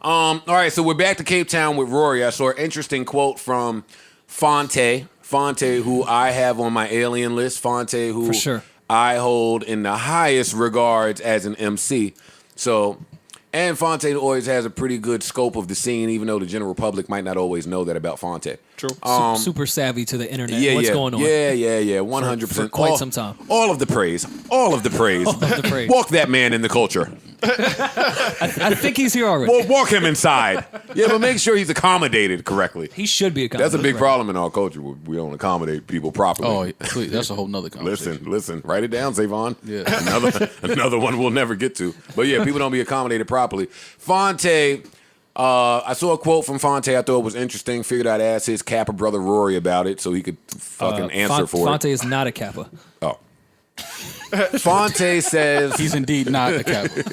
All right, so we're back to Cape Town with Rory. I saw an interesting quote from Phonte, who I have on my alien list. Phonte, who For sure. I hold in the highest regards as an MC. So, and Phonte always has a pretty good scope of the scene, even though the general public might not always know that about Phonte. True. Super savvy to the internet. What's going on? Yeah, 100%. For quite some time. All of the praise. All of the praise. Walk that man in the culture. I think he's here already. Well, walk him inside. Yeah, but make sure he's accommodated correctly. He should be accommodated. That's a big problem in our culture. We don't accommodate people properly. Oh, please, that's a whole nother conversation. Listen. Write it down, Zavon. Yeah. Another one we'll never get to. But yeah, people don't be accommodated properly. Phonte, I saw a quote from Phonte I thought was interesting. Figured I'd ask his Kappa brother Rory about it so he could fucking answer for Phonte it. is not a Kappa. Oh. Phonte says he's indeed not a Kappa.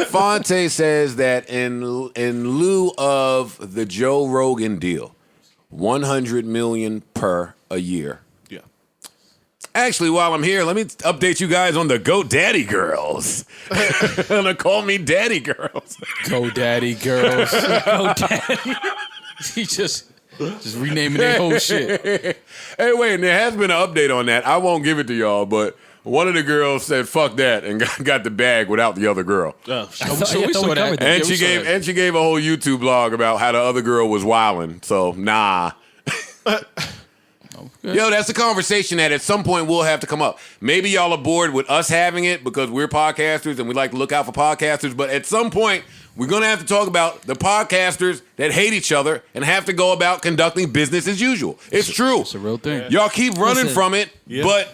Phonte says that in lieu of the Joe Rogan deal, $100 million per a year. Yeah. Actually, while I'm here, let me update you guys on the Go Daddy Girls. Gonna call me Daddy Girls. Go Daddy Girls. Go Daddy. He just renaming their whole shit. Hey, wait, and there has been an update on that. I won't give it to y'all, but one of the girls said "fuck that" and got the bag without the other girl. We saw that. And she gave a whole YouTube blog about how the other girl was wilding. So nah. Yo, that's a conversation that at some point will have to come up. Maybe y'all are bored with us having it because we're podcasters and we like to look out for podcasters. But at some point, we're going to have to talk about the podcasters that hate each other and have to go about conducting business as usual. It's true. It's a real thing. Y'all keep running from it, but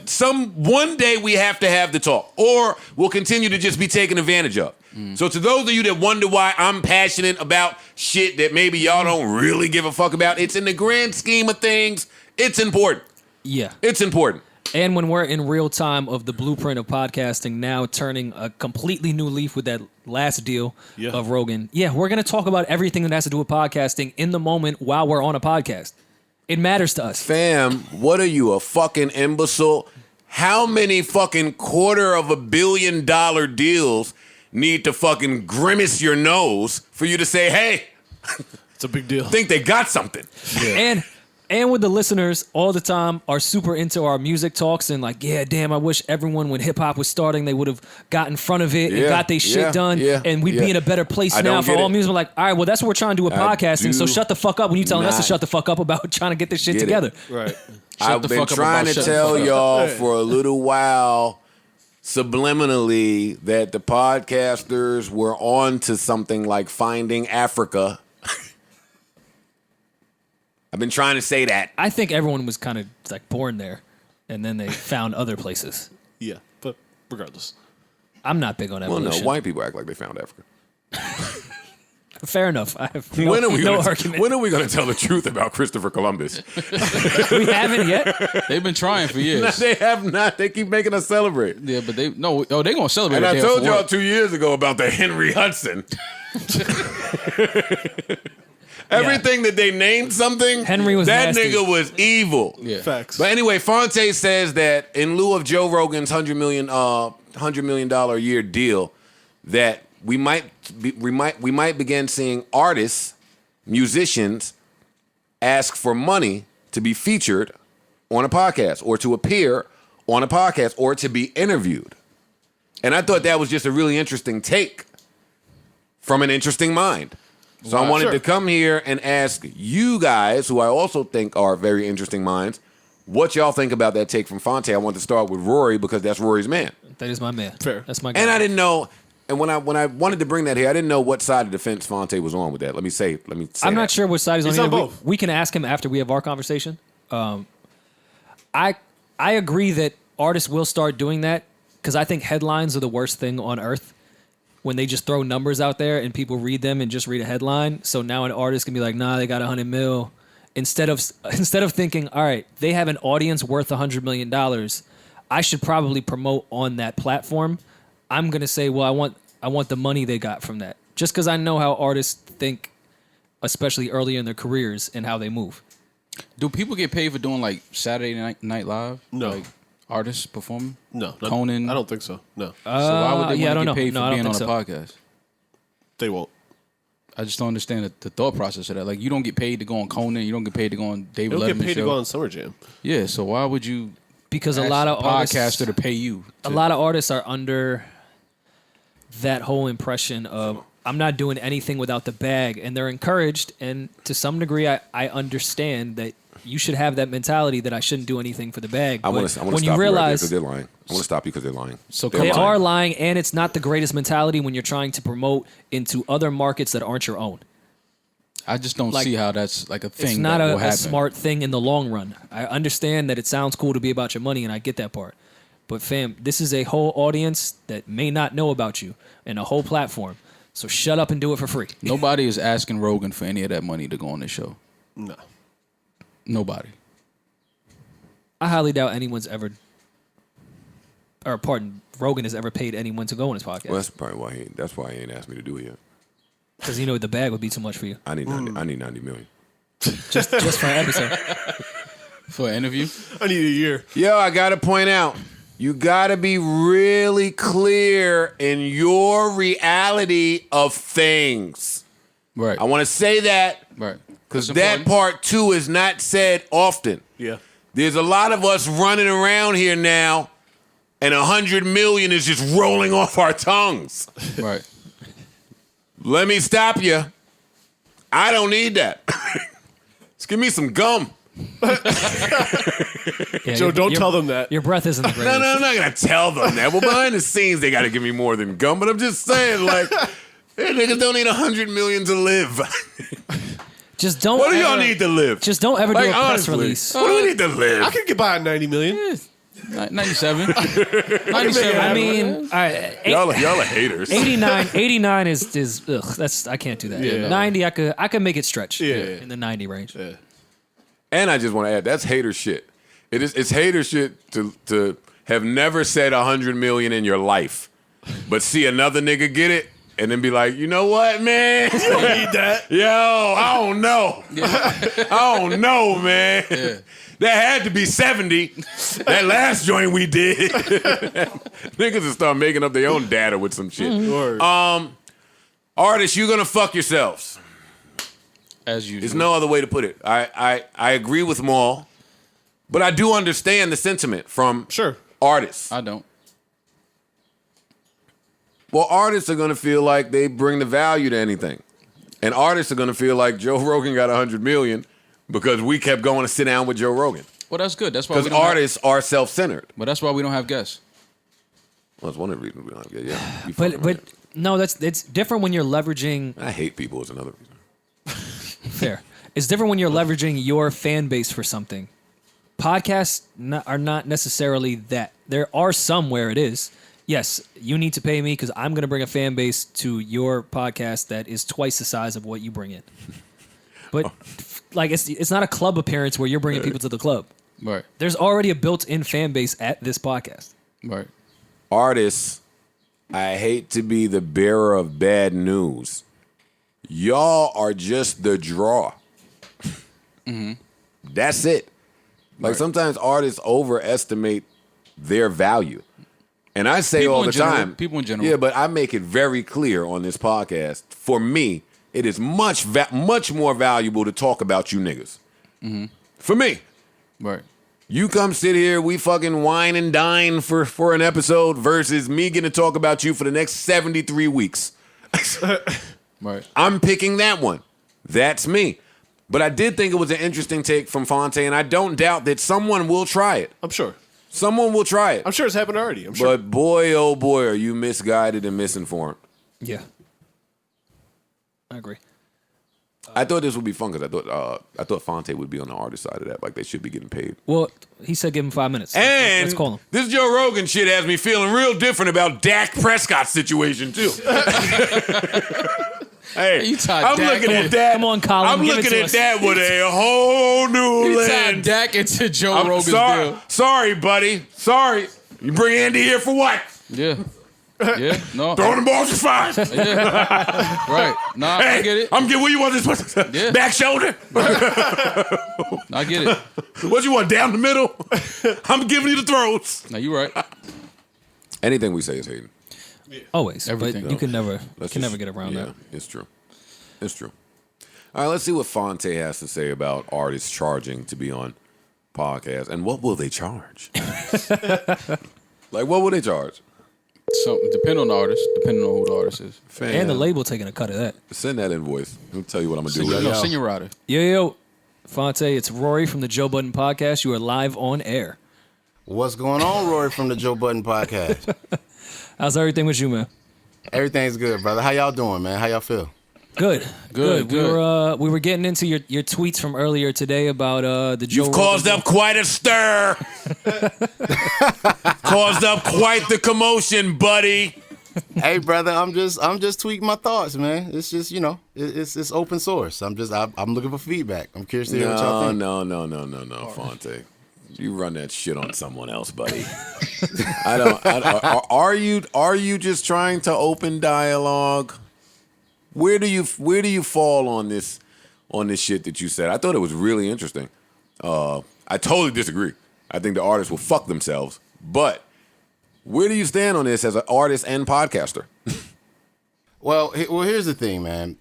one day we have to have the talk, or we'll continue to just be taken advantage of. So to those of you that wonder why I'm passionate about shit that maybe y'all don't really give a fuck about, it's in the grand scheme of things, it's important. Yeah. It's important. And when we're in real time of the blueprint of podcasting now turning a completely new leaf with that last deal of Rogan, we're going to talk about everything that has to do with podcasting in the moment while we're on a podcast. It matters to us. Fam, what are you, a fucking imbecile? How many fucking $250 million deals need to fucking grimace your nose for you to say, hey, it's a big deal. Think they got something. Yeah. And with the listeners all the time are super into our music talks and like, yeah, damn, I wish everyone when hip hop was starting, they would have got in front of it and got their shit done. And we'd be in a better place now for all music. We're like, all right, well, that's what we're trying to do with podcasting. So shut the fuck up when you telling us to shut the fuck up about trying to get this shit together. Right. I've been trying to tell y'all for a little while subliminally that the podcasters were on to something like Finding Africa. I've been trying to say that. I think everyone was kind of like born there, and then they found other places. Yeah, but regardless. I'm not big on evolution. Well, no, white people act like they found Africa. Fair enough. I have no argument. When are we going to tell the truth about Christopher Columbus? We haven't yet. They've been trying for years. No, they have not. They keep making us celebrate. Yeah, but they're going to celebrate. And I told y'all 2 years ago about the Henry Hudson. Everything that they named something, Henry was that nasty. nigga was evil. Yeah. Facts. But anyway, Phonte says that in lieu of Joe Rogan's $100 million a year deal, that we might begin seeing artists, musicians, ask for money to be featured on a podcast or to appear on a podcast or to be interviewed. And I thought that was just a really interesting take from an interesting mind. So I wanted to come here and ask you guys, who I also think are very interesting minds, what y'all think about that take from Phonte. I want to start with Rory because that's Rory's man. That is my man. Fair. That's my guy. And I didn't know, and when I wanted to bring that here, I didn't know what side of the fence Phonte was on with that. Let me say I'm not sure which side he's on. He's on both. We can ask him after we have our conversation. I agree that artists will start doing that because I think headlines are the worst thing on earth. When they just throw numbers out there and people read them and just read a headline. So now an artist can be like, nah, they got $100 million. Instead of thinking, all right, they have an audience worth $100 million. I should probably promote on that platform. I'm going to say, well, I want the money they got from that. Just because I know how artists think, especially early in their careers, and how they move. Do people get paid for doing like Saturday Night Live? No. Like artists performing? No. Conan? I don't think so. No. So why would they want to get paid for I don't being on think a so. podcast? They won't. I just don't understand the thought process of that. Like, you don't get paid to go on Conan. You don't get paid to go on David You don't Letterman's get paid to show. go on Summer Jam. Yeah, so why would you Because a ask lot of podcaster artists, to pay you? a lot of artists are under that whole impression of I'm not doing anything without the bag, and they're encouraged. And to some degree, I understand that you should have that mentality that I shouldn't do anything for the bag. I But want to when stop you you realize because they're lying. I want to stop you because they're lying. So They're they come lying. are lying, and it's not the greatest mentality when you're trying to promote into other markets that aren't your own. I just don't Like, see how that's like a thing. It's not that will a happen. smart thing in the long run. I understand that it sounds cool to be about your money, and I get that part. But fam, this is a whole audience that may not know about you and a whole platform. So shut up and do it for free. Nobody is asking Rogan for any of that money to go on this show. No. Nobody. I highly doubt anyone's ever, or pardon, Rogan has ever paid anyone to go on his podcast. Well, that's probably why that's why he ain't asked me to do it yet. Because you know the bag would be too much for you. I need 90 million. Just for an episode. For an interview? I need a year. Yo, I gotta point out, you gotta be really clear in your reality of things. Right. I want to say that Right. because That's that important. part too is not said often. Yeah. There's a lot of us running around here now, and 100 million is just rolling off our tongues. Right. Let me stop you. I don't need that. Just give me some gum. Yeah, Joe, don't tell them that. Your breath isn't the greatest. No, I'm not gonna tell them that. Well, behind the scenes, they gotta give me more than gum. But I'm just saying, like, hey, niggas don't need 100 million to live. Just don't. What do y'all ever- need to live? Just don't ever do Like, a press honestly, release. what do we need to I live? could get by on 90 million. 97. 97. I mean, all right, Y'all are haters. 89 is ugh, that's I can't do that. Yeah. 90 I could make it stretch. Yeah. In the 90 range. Yeah. And I just want to add, that's hater shit. It's hater shit to have never said 100 million in your life, but see another nigga get it and then be like, you know what, man? I need that. Yo, I don't know. I don't know, man. Yeah. That had to be 70. That last joint we did. Niggas will start making up their own data with some shit. Word. Artists, you're gonna fuck yourselves. As usual. There's no other way to put it. I agree with Maul, but I do understand the sentiment from Sure. artists. I don't. Well, artists are gonna feel like they bring the value to anything. And artists are gonna feel like Joe Rogan got 100 million because we kept going to sit down with Joe Rogan. Well, that's good. That's why we Because don't artists are self-centered. but that's why we don't have guests. Well, that's one of the reasons we don't get. Yeah, we But fucking but right. no, it's different when you're leveraging I hate people is another reason. fair. It's different when you're leveraging your fan base for something. Podcasts are not necessarily that. There are some where it is. Yes, you need to pay me because I'm going to bring a fan base to your podcast that is twice the size of what you bring in. But like it's not a club appearance where you're bringing people to the club. Right. There's already a built-in fan base at this podcast. Right. Artists, I hate to be the bearer of bad news. Y'all are just the draw. That's it. Like Right. sometimes artists overestimate their value. And I say People all in the general- time. people in general. Yeah, but I make it very clear on this podcast. For me, it is much more valuable to talk about you niggas. For me. Right. You come sit here, we fucking wine and dine for an episode versus me getting to talk about you for the next 73 weeks. Right. I'm picking that one. That's me. But I did think it was an interesting take from Phonte, and I don't doubt that someone will try it. I'm sure. Someone will try it. I'm sure it's happened already. I'm sure. But boy, oh boy, are you misguided and misinformed. Yeah. I agree. I thought this would be fun because I thought Phonte would be on the artist side of that. Like they should be getting paid. Well, he said give him 5 minutes. And Let's call him. this Joe Rogan shit has me feeling real different about Dak Prescott's situation too. Hey, You tied I'm Dak. looking at that. Come on, Colin, I'm give it looking to at us. that with a whole new He tied lens. Dak into Joe I'm Rogan's sorry, deal. sorry, buddy. Sorry. You bring Andy here for what? Yeah. Yeah. No. Throwing the balls is fine. Right. Nah, Hey, I get it. I'm getting what you want this Yeah. back shoulder. I get it. What you want down the middle? I'm giving you the throws. No, you right. Anything we say is hating. Always. Everything. But you can never Let's can just- never get around yeah, that. it's true. It's true. All right, let's see what Phonte has to say about artists charging to be on podcasts, and what will they charge? Like, what will they charge? Something depending on the artist, depending on who the artist is. Fam, And the label taking a cut of that. Send that invoice. I'll tell you what I'm gonna do Send with your, it. send your rider. Yo, Phonte, it's Rory from the Joe Budden Podcast. You are live on air. What's going on, Rory, from the Joe Budden Podcast? How's everything with you, man? Everything's good, brother. How y'all doing, man? How y'all feel? Good. Good. We were getting into your tweets from earlier today about the Joe. You've caused Rogan- up quite a stir. Caused up quite the commotion, buddy. Hey, brother, I'm just tweeting my thoughts, man. It's just, it's open source. I'm looking for feedback. I'm curious to hear what y'all think. No, Phonte. You run that shit on someone else, buddy. Are you just trying to open dialogue? Where do you fall on this shit that you said? I thought it was really interesting. I totally disagree. I think the artists will fuck themselves. But where do you stand on this as an artist and podcaster? Well, here's the thing, man.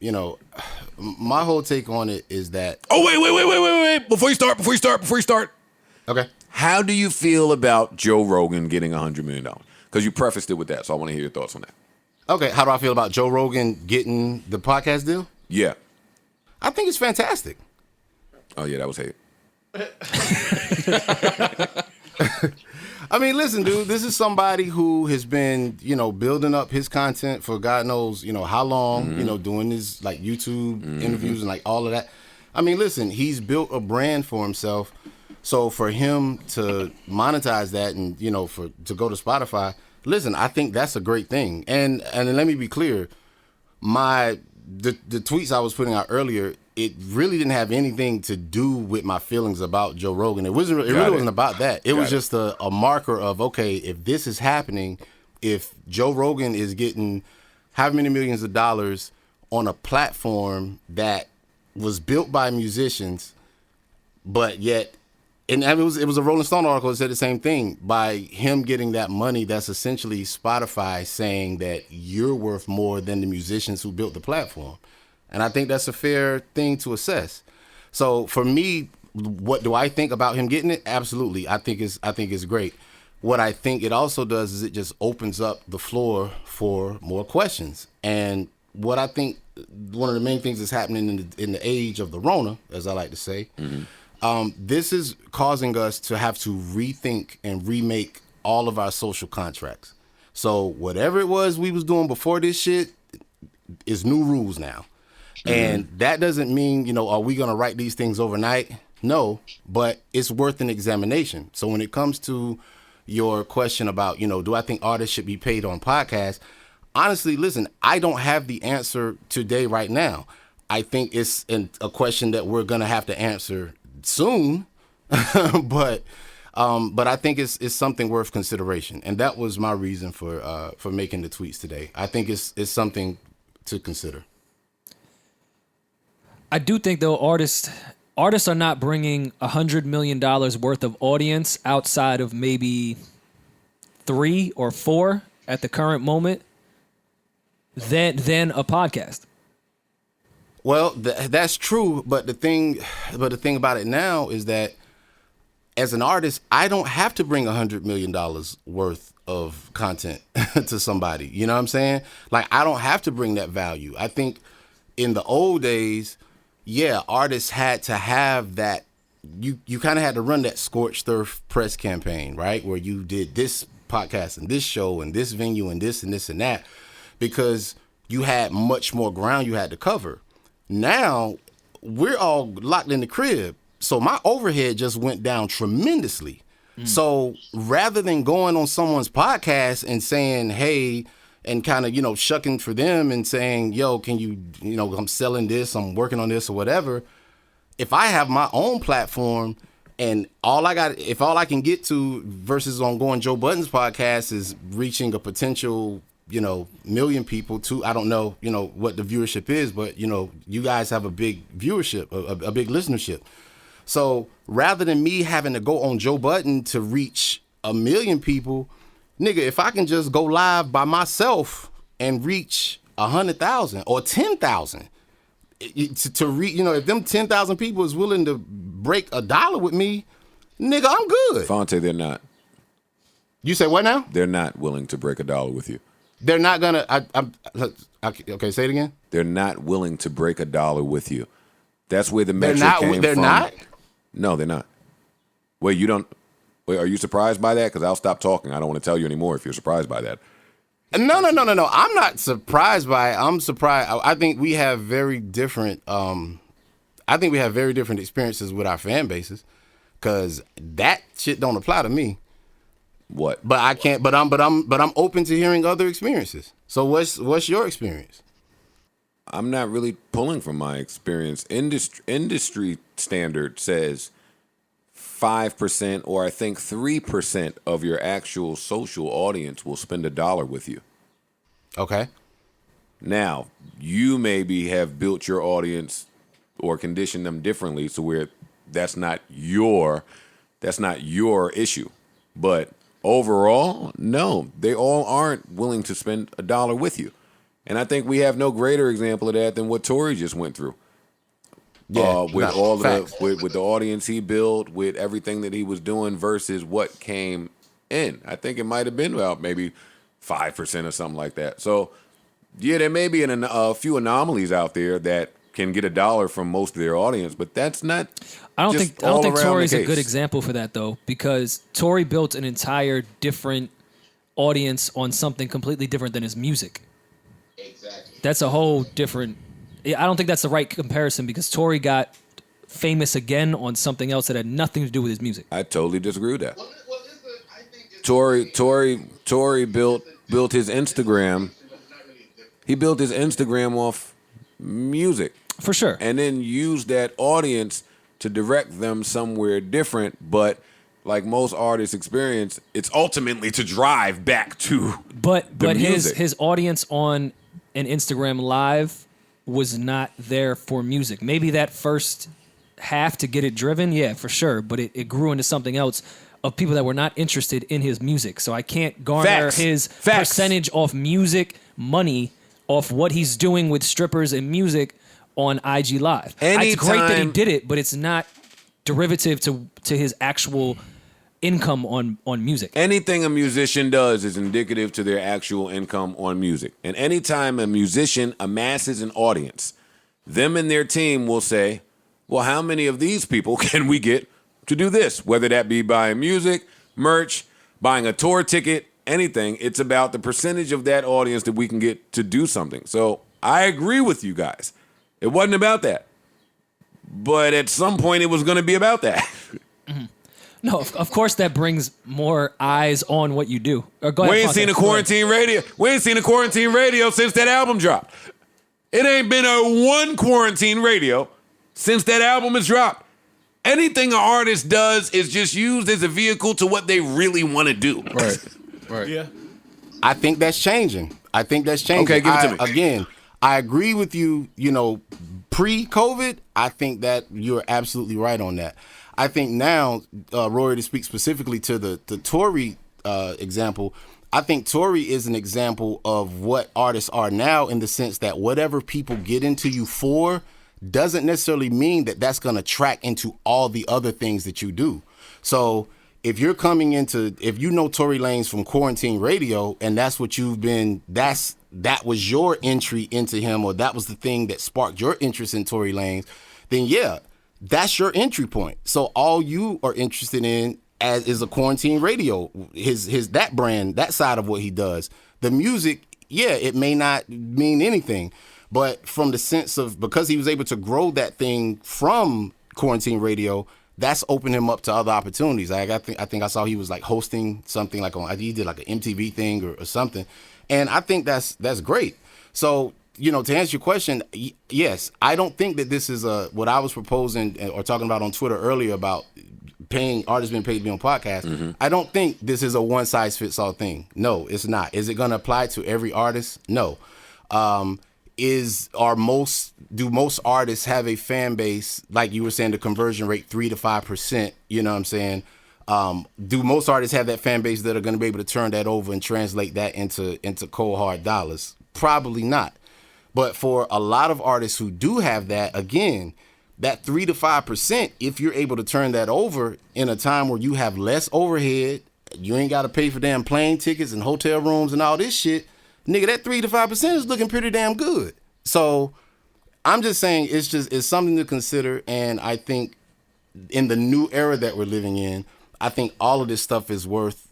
My whole take on it is that. Oh, wait. Before you start. Okay. How do you feel about Joe Rogan getting $100 million? Because you prefaced it with that, so I want to hear your thoughts on that. Okay. How do I feel about Joe Rogan getting the podcast deal? Yeah. I think it's fantastic. Oh, yeah, that was hate. I mean, listen, dude, this is somebody who has been, building up his content for God knows, how long, doing his like YouTube interviews and like all of that. I mean, listen, he's built a brand for himself. So for him to monetize that and, to go to Spotify, listen, I think that's a great thing. And let me be clear, the tweets I was putting out earlier, it really didn't have anything to do with my feelings about Joe Rogan. It really wasn't about that. It was just a marker of, okay, if this is happening, if Joe Rogan is getting how many millions of dollars on a platform that was built by musicians, but yet, and it was a Rolling Stone article that said the same thing, by him getting that money, that's essentially Spotify saying that you're worth more than the musicians who built the platform. And I think that's a fair thing to assess. So for me, what do I think about him getting it? Absolutely. I think it's great. What I think it also does is it just opens up the floor for more questions. And what I think one of the main things that's happening in the age of the Rona, as I like to say, this is causing us to have to rethink and remake all of our social contracts. So whatever it was we was doing before this shit is new rules now. And that doesn't mean, are we going to write these things overnight? No, but it's worth an examination. So when it comes to your question about, do I think artists should be paid on podcasts? Honestly, listen, I don't have the answer today right now. I think it's a question that we're going to have to answer soon, but I think it's something worth consideration. And that was my reason for making the tweets today. I think it's something to consider. I do think though artists are not bringing $100 million worth of audience outside of maybe 3 or 4 at the current moment than a podcast. Well, that's true, but the thing about it now is that as an artist, I don't have to bring $100 million worth of content to somebody. You know what I'm saying? Like, I don't have to bring that value. I think in the old days, yeah, artists had to have that. You kind of had to run that scorched earth press campaign, right? Where you did this podcast and this show and this venue and this and that, because you had much more ground you had to cover. Now we're all locked in the crib. So my overhead just went down tremendously. So rather than going on someone's podcast and saying, hey, and kind of, shucking for them and saying, yo, can you, I'm selling this, I'm working on this or whatever. If I have my own platform and if all I can get to versus on going Joe Budden's podcast is reaching a potential, million people I don't know, what the viewership is, but, you guys have a big viewership, a big listenership. So rather than me having to go on Joe Budden to reach 1 million people, nigga, if I can just go live by myself and reach 100,000 or 10,000, if them 10,000 people is willing to break $1 with me, nigga, I'm good. Phonte, they're not. You say what now? They're not willing to break $1 with you. They're not gonna. Okay, say it again. They're not willing to break $1 with you. That's where the metric came from. They're not. No, they're not. Wait, you don't. Wait, are you surprised by that? Because I'll stop talking. I don't want to tell you anymore if you're surprised by that. No. I'm not surprised by it. I'm surprised. I think we have very different. I think we have very different experiences with our fan bases, because that shit don't apply to me. What? But I can't. But I'm open to hearing other experiences. So what's your experience? I'm not really pulling from my experience. Industry standard says 5%, or I think 3% of your actual social audience will spend $1 with you. Okay. Now, you maybe have built your audience or conditioned them differently, so where that's not your issue. But overall, no, they all aren't willing to spend $1 with you. And I think we have no greater example of that than what Tory just went through. Yeah, with the audience he built, with everything that he was doing versus what came in. I think it might have been about maybe 5% or something like that. So, yeah, there may be a few anomalies out there that can get $1 from most of their audience, but that's not. I don't think Tory's a a good example for that, though, because Tory built an entire different audience on something completely different than his music. Exactly. That's a whole different. I don't think that's the right comparison, because Tory got famous again on something else that had nothing to do with his music. I totally disagree with that. Tory built his Instagram. He built his Instagram off music. For sure. And then used that audience to direct them somewhere different, but like most artists experience, it's ultimately to drive back to But music. his audience on an Instagram Live was not there for music. Maybe that first half to get it driven, yeah, for sure. But it grew into something else of people that were not interested in his music. So I can't garner his percentage off music money off what he's doing with strippers and music on IG Live. It's great that he did it, but it's not derivative to his actual income on music. Anything a musician does is indicative to their actual income on music. And anytime a musician amasses an audience, them and their team will say, well, how many of these people can we get to do this? Whether that be buying music, merch, buying a tour ticket, anything. It's about the percentage of that audience that we can get to do something. So I agree with you guys. It wasn't about that. But at some point it was going to be about that. Mm-hmm. No, of course that brings more eyes on what you do. Or go ahead, We ain't seen a quarantine radio. We ain't seen a quarantine radio since that album dropped. It ain't been a one quarantine radio since that album has dropped. Anything an artist does is just used as a vehicle to what they really want to do. Right. Yeah. I think that's changing. Okay, give it to me. Again, I agree with you, pre-COVID, I think that you're absolutely right on that. I think now, Rory, to speak specifically to the Tory example, I think Tory is an example of what artists are now, in the sense that whatever people get into you for doesn't necessarily mean that that's going to track into all the other things that you do. So if you're coming into, if you know Tory Lanez from Quarantine Radio, and that's what you've been, that was your entry into him, or that was the thing that sparked your interest in Tory Lanez, then yeah, that's your entry point. So all you are interested in is a Quarantine Radio, his that brand, that side of what he does. The music, yeah, it may not mean anything, but from the sense of, because he was able to grow that thing from Quarantine Radio, that's opened him up to other opportunities. Like I think I saw he was like hosting something like he did like an MTV thing or something, and I think that's great. So, to answer your question, yes, I don't think that this is what I was proposing or talking about on Twitter earlier about paying artists being paid to be on podcasts. Mm-hmm. I don't think this is a one size fits all thing. No, it's not. Is it going to apply to every artist? No. Do most artists have a fan base, like you were saying, the conversion rate 3 to 5%? You know what I'm saying? Do most artists have that fan base that are going to be able to turn that over and translate that into cold hard dollars? Probably not. But for a lot of artists who do have that, again, that 3 to 5%, if you're able to turn that over in a time where you have less overhead, you ain't got to pay for damn plane tickets and hotel rooms and all this shit, nigga, that 3 to 5% is looking pretty damn good. So I'm just saying it's something to consider. And I think in the new era that we're living in, I think all of this stuff is worth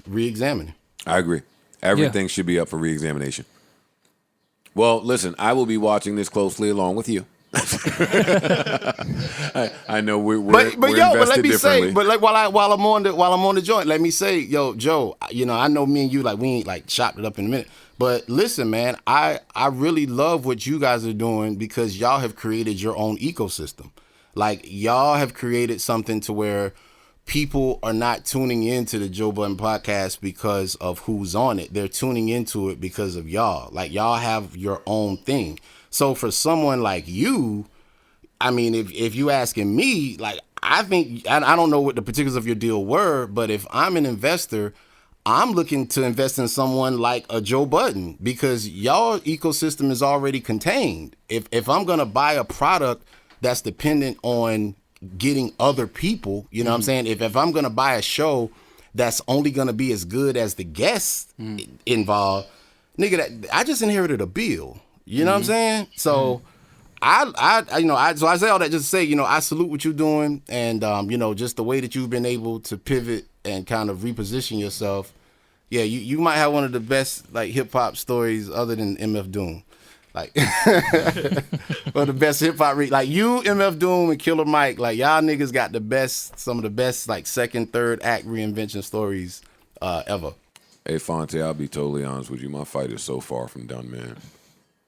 re-examining. I agree. Everything should be up for re-examination. Well, listen, I will be watching this closely along with you. I know we're but invested let me differently. say, but like while I'm on the joint, let me say, yo, Joe, you know, I know me and you, like, we ain't like chopped it up in a minute, but listen, man, I really love what you guys are doing because y'all have created your own ecosystem. Like, y'all have created something to where people are not tuning into the Joe Budden podcast because of who's on it. They're tuning into it because of y'all. Like, y'all have your own thing. So for someone like you, I mean, if you asking me, like, I think, I don't know what the particulars of your deal were, but if I'm an investor, I'm looking to invest in someone like a Joe Budden because y'all ecosystem is already contained. If I'm going to buy a product that's dependent on getting other people, you know what I'm saying? If I'm going to buy a show that's only going to be as good as the guests involved, nigga, I just inherited a bill. You know what I'm saying? So I say all that just to say, you know, I salute what you're doing, and you know, just the way that you've been able to pivot and kind of reposition yourself. Yeah, you might have one of the best like hip hop stories other than MF Doom. Like or the best hip hop like you, MF Doom, and Killer Mike, like y'all niggas got some of the best like second, third act reinvention stories ever. Hey, Phonte, I'll be totally honest with you. My fight is so far from done, man.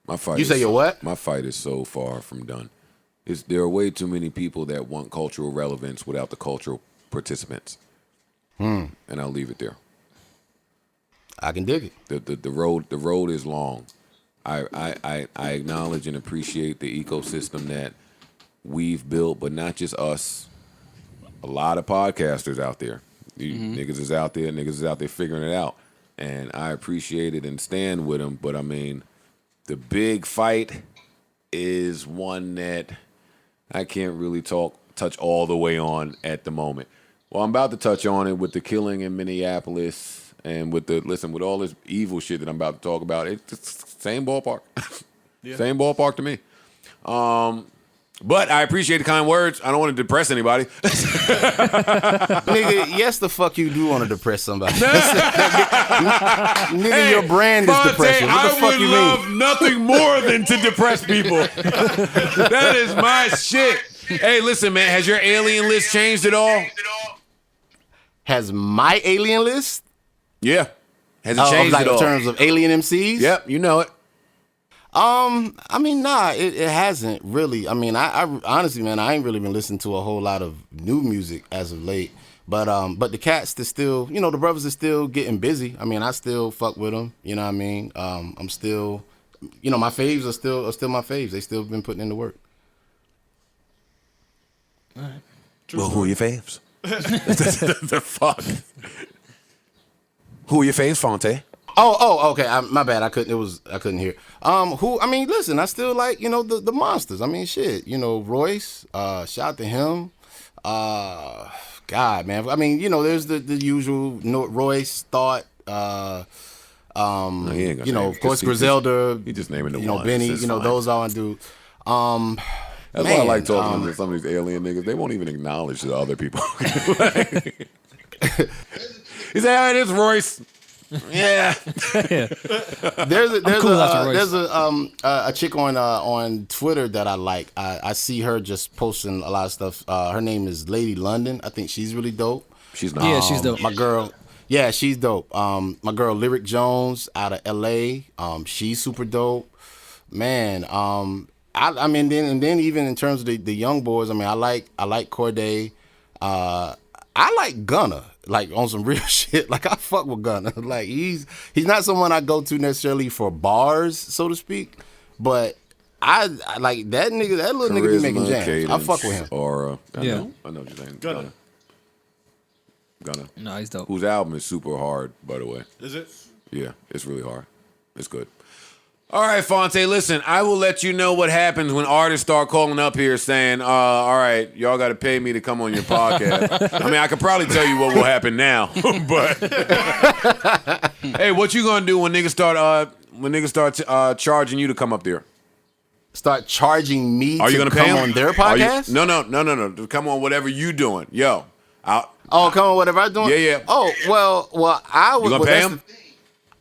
My fight. You say you're what? My fight is so far from done. There are way too many people that want cultural relevance without the cultural participants. And I'll leave it there. I can dig it. The road is long. I acknowledge and appreciate the ecosystem that we've built, but not just us. A lot of podcasters out there. Niggas is out there figuring it out. And I appreciate it and stand with them, but I mean, the big fight is one that I can't really touch all the way on at the moment. Well, I'm about to touch on it with the killing in Minneapolis and with all this evil shit that I'm about to talk about. It's the same ballpark. Same ballpark to me. But I appreciate the kind words. I don't want to depress anybody. Nigga, yes, the fuck you do want to depress somebody. Nigga, hey, your brand is depression. What the fuck you mean? I would love nothing more than to depress people. That is my shit. Hey, listen, man. Has your alien list changed at all? Has my alien list? Yeah. Has it changed at all? In terms of alien MCs? Yep, you know it. I mean, nah, it hasn't really. I mean, I honestly, man, I ain't really been listening to a whole lot of new music as of late. But the cats, they're still, you know, the brothers are still getting busy. I mean, I still fuck with them. You know what I mean? I'm still, you know, my faves are still my faves. They still been putting in the work. All right. Well, who are your faves? The fuck. Who are your faves, Phonte? Oh, okay. My bad. I couldn't hear. Who? I mean, listen. I still like, you know, the monsters. I mean, shit. You know, Royce. Shout out to him. God, man. I mean, you know, there's the usual. Royce, Thought. You know, of course, Griselda. He just naming the you know, ones. Benny. You know, those all dudes. That's why I like talking to some of these alien niggas. They won't even acknowledge the other people. He said, "All right, it's Royce." Yeah. There's a chick on Twitter that I like. I see her just posting a lot of stuff. Her name is Lady London. I think she's really dope. She's not. Yeah, she's dope. My girl. Yeah, she's dope. My girl Lyric Jones out of LA. She's super dope. Man. I mean, then even in terms of the young boys, I mean, I like Corday. I like Gunna, like on some real shit. Like I fuck with Gunna. Like he's not someone I go to necessarily for bars, so to speak. But I like that nigga. That little nigga be making jams. Cadence, I fuck with him. Aura. I Yeah. know what you're saying. Gunna. No, he's dope. Whose album is super hard, by the way. Is it? Yeah, it's really hard. It's good. All right, Phonte, listen, I will let you know what happens when artists start calling up here saying, all right, y'all got to pay me to come on your podcast. I mean, I could probably tell you what will happen now, but hey, what you going to do when niggas start charging you to come up there? Start charging me Are you to gonna pay come them? on their podcast? No. To come on whatever you doing. Yo. Oh, come on, whatever I'm doing? Yeah. Oh, well, I would. You gonna pay them?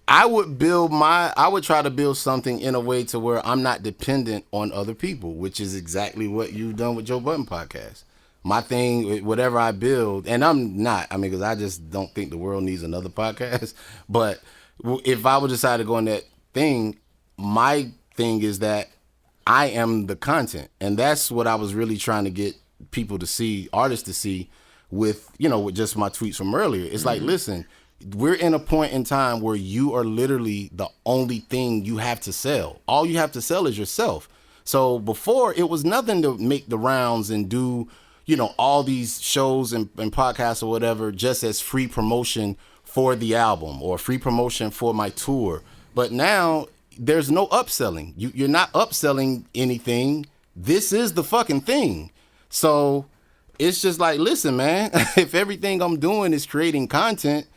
I would try to build something in a way to where I'm not dependent on other people, which is exactly what you've done with Joe Budden podcast. My thing, whatever I build, and I'm not, because I just don't think the world needs another podcast. But if I would decide to go on that thing, my thing is that I am the content. And that's what I was really trying to get people to see, artists to see with just my tweets from earlier. It's like, listen, we're in a point in time where you are literally the only thing you have to sell. All you have to sell is yourself. So before, it was nothing to make the rounds and do, all these shows and podcasts or whatever just as free promotion for the album or free promotion for my tour. But now there's no upselling. You're not upselling anything. This is the fucking thing. So it's just like, listen, man, if everything I'm doing is creating content,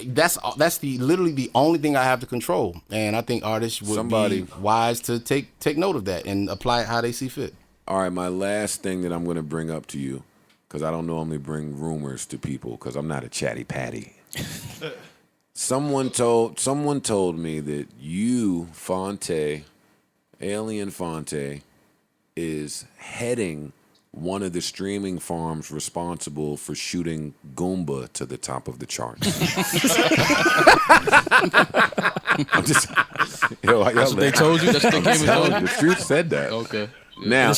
that's literally the only thing I have to control. And I think artists would be wise to take note of that and apply it how they see fit. All right, my last thing that I'm going to bring up to you, because I don't normally bring rumors to people because I'm not a chatty patty. Someone told me that you, Phonte, Alien Phonte, is heading one of the streaming farms responsible for shooting Goomba to the top of the charts. That's what they told you? That's what they came and told you? The truth said that. Okay. Now,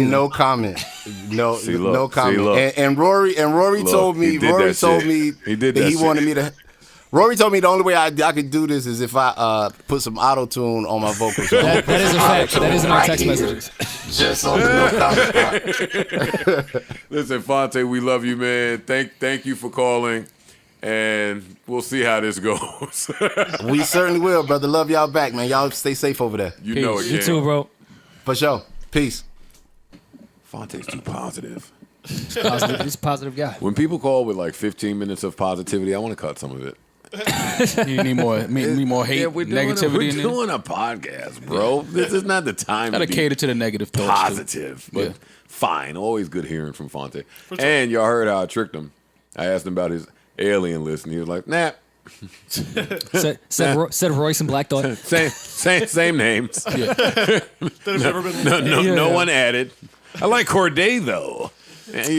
no comment. No, See, look, no comment. see, look. And Rory Look, told me. he did Rory that told shit. me He did that that he shit. wanted me to. Rory told me the only way I could do this is if I put some auto tune on my vocals. That is a fact. That is in our text here. messages. Just on the no comment part. Listen, Phonte, we love you, man. Thank you for calling, and we'll see how this goes. We certainly will, brother. Love y'all back, man. Y'all stay safe over there. You know it, You too, bro. For sure. Peace. Fonte's too positive. He's a positive guy. When people call with like 15 minutes of positivity, I want to cut some of it. You need more hate, Yeah, we're negativity in there. doing a podcast, bro. This is not the time Gotta to be cater to the negative thoughts. positive. But Yeah. fine, always good hearing from Phonte. And y'all heard how I tricked him. I asked him about his alien list, and he was like, nah. Said Royce and Black Thought. Same names. There's never been No one added. I like Corday though.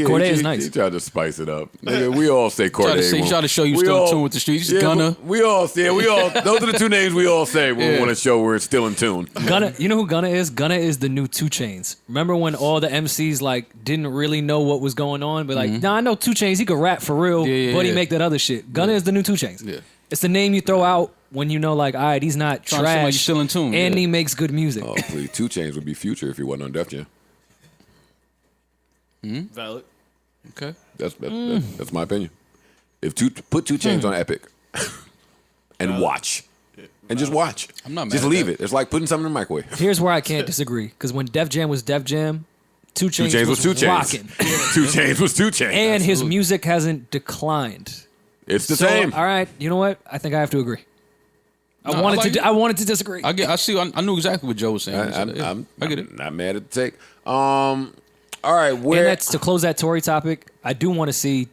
Corday is nice. He tried to spice it up. Nigga, we all say Corday. He tried to show you still in tune with the streets. Gunna. We all. Those are the two names we all say when we want to show we're still in tune. Gunna, you know who Gunna is? Gunna is the new 2 Chainz. Remember when all the MCs like didn't really know what was going on, but like, nah, I know 2 Chainz. He could rap for real, but he make that other shit. Gunna is the new 2 Chainz. Yeah. It's the name you throw out when you know, like, all right, he's not Trying to seem like trash, he's still in tune, and yeah. he makes good music. Oh, please. 2 Chainz would be Future if he wasn't on Def Jam. valid. Okay. That's my opinion. Put 2 Chainz on Epic and watch. And just watch. I'm not mad Just at leave that. it. It's like putting something in the microwave. Here's where I can't disagree, because when Def Jam was Def Jam, 2 2 Chainz Chainz was 2 Chainz. rocking. 2 Chainz was 2 Chainz. And his music hasn't declined. It's the So, same. all right, you know what? I think I have to agree. No, I wanted like to. it. I wanted to disagree. I knew exactly what Joe was saying. I get it. I'm not mad at the take. All right, and where that's to close that Tory topic. I do want to see.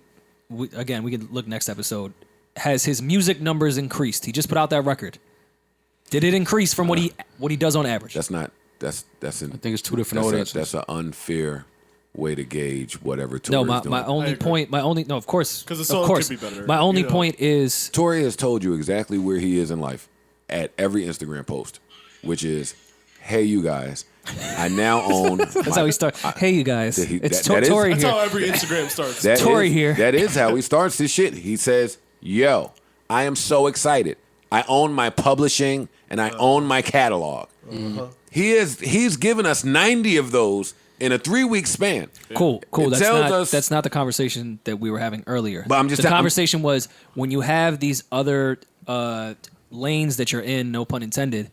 Again, we can look next episode. Has his music numbers increased? He just put out that record. Did it increase from what he does on average? that's not that's I think it's 2 different audiences. that's an unfair way to gauge whatever Tory No, is doing. my only agree. point. My only no, of course, 'Cause the of song course. could be better, My only you know. point is Tory has told you exactly where he is in life at every Instagram post, which is, "Hey, you guys, I now own." that's how he starts. Hey, you guys, That he- it's that is- Tory That's here. how every Instagram starts. That Tory is- here. That is how he starts his shit. He says, "Yo, I am so excited. I own my publishing and I own my catalog." He's given us 90 of those in a 3-week span. Cool. It tells us- That's not the conversation that we were having earlier. But I'm just the I'm- conversation was when you have these other lanes that you're in, no pun intended.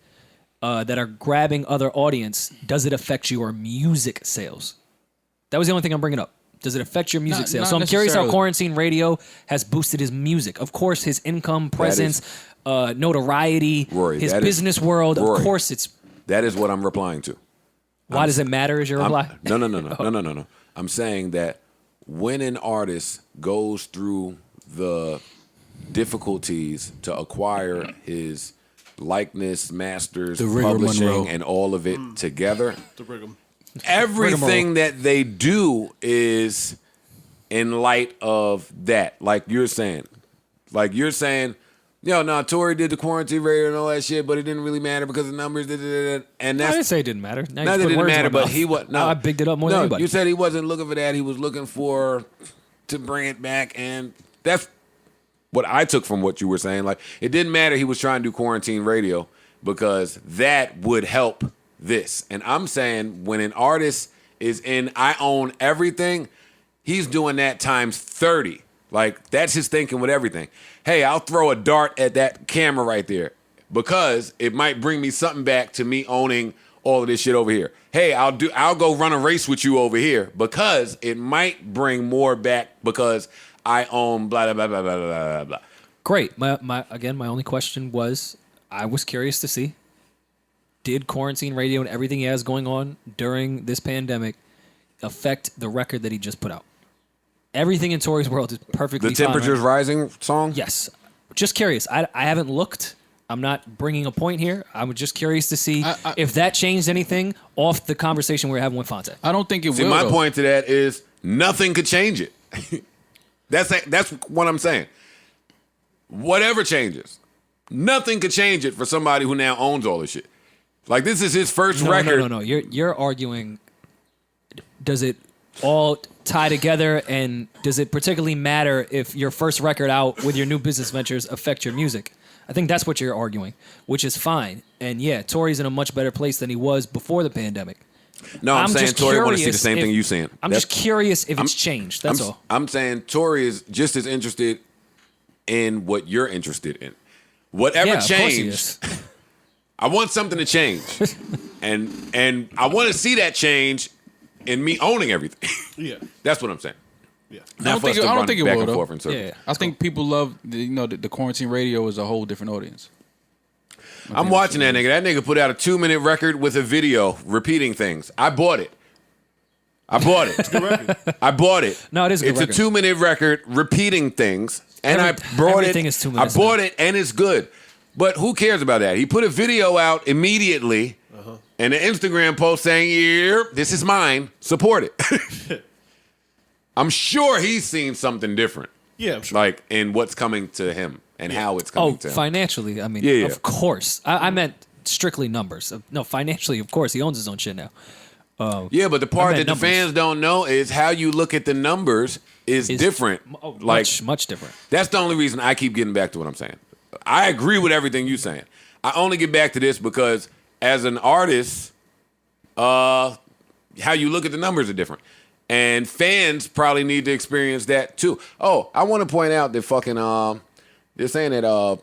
that are grabbing other audience, does it affect your music sales? That was the only thing I'm bringing up. Does it affect your music sales? So I'm curious how Quarantine Radio has boosted his music. Of course, his income, presence, notoriety, Rory, his business world. Rory, of course, it's. That is what I'm replying to. Why does it matter? Is your reply? No. I'm saying that when an artist goes through the difficulties to acquire his likeness, masters, publishing, and all of it together, The Brigham. everything that they do is in light of that. Like you're saying, no, Tory did the quarantine radio and all that shit, but it didn't really matter because of numbers. And I that's didn't say it didn't matter. Now not that it didn't matter, but he was no. I bigged it up more than anybody. You said he wasn't looking for that. He was looking to bring it back, and that's what I took from what you were saying. Like it didn't matter. He was trying to do quarantine radio because that would help this. And I'm saying when an artist is in I own everything, he's doing that times 30. Like that's his thinking with everything. Hey, I'll throw a dart at that camera right there because it might bring me something back to me owning all of this shit over here. Hey, I'll go run a race with you over here because it might bring more back because I own blah blah blah blah blah blah blah. Great. My only question was, I was curious to see, did Quarantine Radio and everything he has going on during this pandemic affect the record that he just put out? Everything in Tory's world is perfectly The Temperature's fine. Rising song? Yes. Just curious. I haven't looked. I'm not bringing a point here. I'm just curious to see if that changed anything off the conversation we were having with Phonte. I don't think it See, will. my though. point to that is nothing could change it. That's what I'm saying. Whatever changes, nothing could change it for somebody who now owns all this shit. Like this is his first record. No. You're arguing. Does it all tie together, and does it particularly matter if your first record out with your new business ventures affect your music? I think that's what you're arguing, which is fine. And yeah, Tory's in a much better place than he was before the pandemic. No, I'm saying just Tory want to see the curious same if- thing you saying. I'm just curious if it's changed. That's all. I'm saying Tory is just as interested in what you're interested in. Whatever Yeah, of course he changed, is. I want something to change, and I want to see that change in me owning everything. Yeah. That's what I'm saying. Yeah. Not I don't think it back will, and though. forth in circles. Yeah. I think people love the quarantine radio is a whole different audience. I'm watching that nigga. That nigga put out a 2-minute record with a video repeating things. I bought it. I bought it. No, it is a good It's record. a 2-minute record repeating things, and I brought it. Everything is 2 minutes I bought it, and it's good. But who cares about that? He put a video out immediately, and an Instagram post saying, "Yeah, this is mine. Support it." I'm sure he's seen something different, Yeah, I'm sure. like in what's coming to him and how it's coming to him. Financially, I mean, Yeah. of course. I meant strictly numbers. No, financially, of course, he owns his own shit now. Yeah, but the part that meant the numbers. fans don't know is how you look at the numbers is different. Like Much different. that's the only reason I keep getting back to what I'm saying. I agree with everything you're saying. I only get back to this because as an artist, how you look at the numbers are different. And fans probably need to experience that too. Oh, I want to point out that fucking they're saying that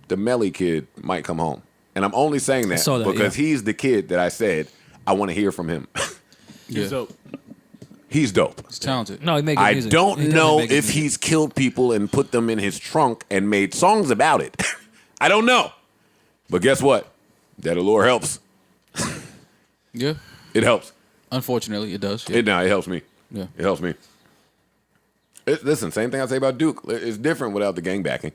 the Melly kid might come home. And I'm only saying that, saw that, because yeah. he's the kid that I said I want to hear from him. Yeah. So, He's dope. He's talented. No, he made good I music. don't He know definitely made good if music. he's killed people and put them in his trunk and made songs about it. I don't know. But guess what? That allure helps. Yeah. It helps. Unfortunately, it does. Yeah. It helps me. Yeah. It helps me. Listen, same thing I say about Duke. It's different without the gang backing.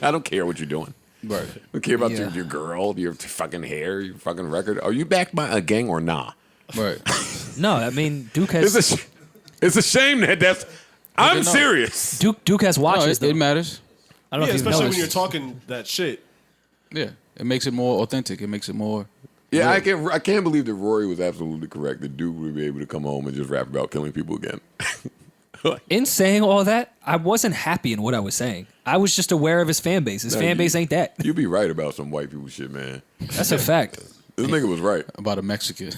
I don't care what you're doing. Right. I don't care about Yeah. your girl, your fucking hair, your fucking record. Are you backed by a gang or nah? Right. No, I mean, Duke has It's a shame that's. I'm no. serious. Duke has No, watches. it matters. I don't know yeah, if you've especially when noticed. you're talking that shit. Yeah. It makes it more authentic. It makes it more. Yeah, I can't believe that Rory was absolutely correct. That Duke would be able to come home and just rap about killing people again. In saying all that, I wasn't happy in what I was saying. I was just aware of his fan base. His fan base ain't that. You be right about some white people shit, man. That's a fact. This nigga was right. About a Mexican.